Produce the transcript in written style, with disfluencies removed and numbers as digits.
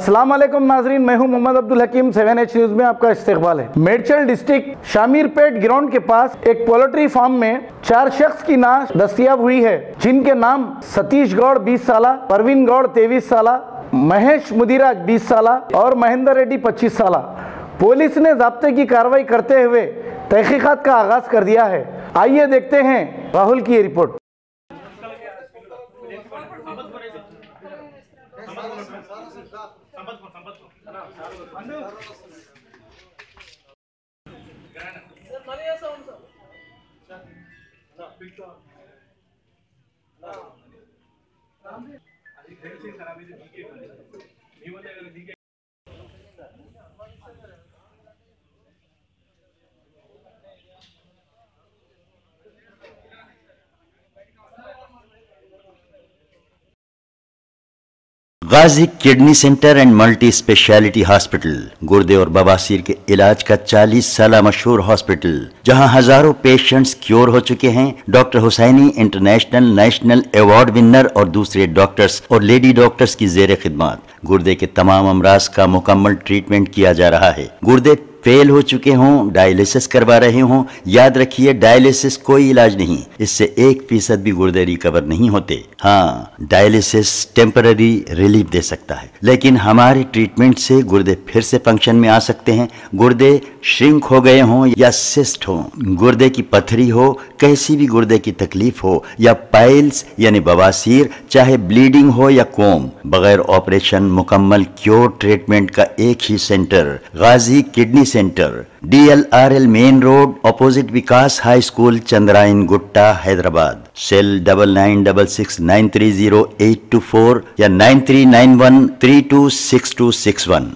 अस्सलाम वालेकुम नाजरीन, मैं हूं मोहम्मद अब्दुल हकीम। 7H न्यूज में आपका इस्तकबाल है। मेडचल डिस्ट्रिक्ट शामीरपेट ग्राउंड के पास एक पोल्ट्री फार्म में 4 शख्स की नाश दस्तयाब हुई है, जिनके नाम सतीश गौड़ 20 साल, परवीन गौड़ 23 साल, महेश मुदिराज 20 साल और महेंद्र रेड्डी 25 साल। पुलिस ने ज़ाब्ते की कार्रवाई करते हुए तहकीकात का आगाज कर दिया है। आइए देखते हैं राहुल की ये report. Ghazi kidney centre and multi speciality hospital गुर्दे और बवासीर के इलाज का 40 साल मशहूर हॉस्पिटल, जहां हजारों पेशेंट्स क्योर हो चुके हैं। Doctor Husaini international national award winner और दूसरे डॉक्टर्स और लेडी डॉक्टर्स की जेर खिदमत गुर्दे के तमाम अमराज का मुकम्मल ट्रीटमेंट किया जा रहा है। गुर्दे फेल हो चुके हों, डायलिसिस करवा रहे हों, याद रखिए डायलिसिस कोई इलाज नहीं, इससे 1% भी गुर्दे रिकवर नहीं होते। हाँ, डायलिसिस टेम्पररी रिलीफ दे सकता है, लेकिन हमारे ट्रीटमेंट से गुर्दे फिर से फंक्शन में आ सकते हैं। गुर्दे श्रिंक हो गए हों या सिस्ट हो, गुर्दे की पथरी हो, कैसी भी गुर्दे की तकलीफ हो या पाइल्स यानी बवासीर, चाहे ब्लीडिंग हो या कोम, बगैर ऑपरेशन मुकम्मल क्योर ट्रीटमेंट का एक ही centre, Ghazi kidney centre, DLRL main road, opposite Vikas high school, Chandrayan Gutta, Hyderabad. Cell 9966930824 या 9391326261।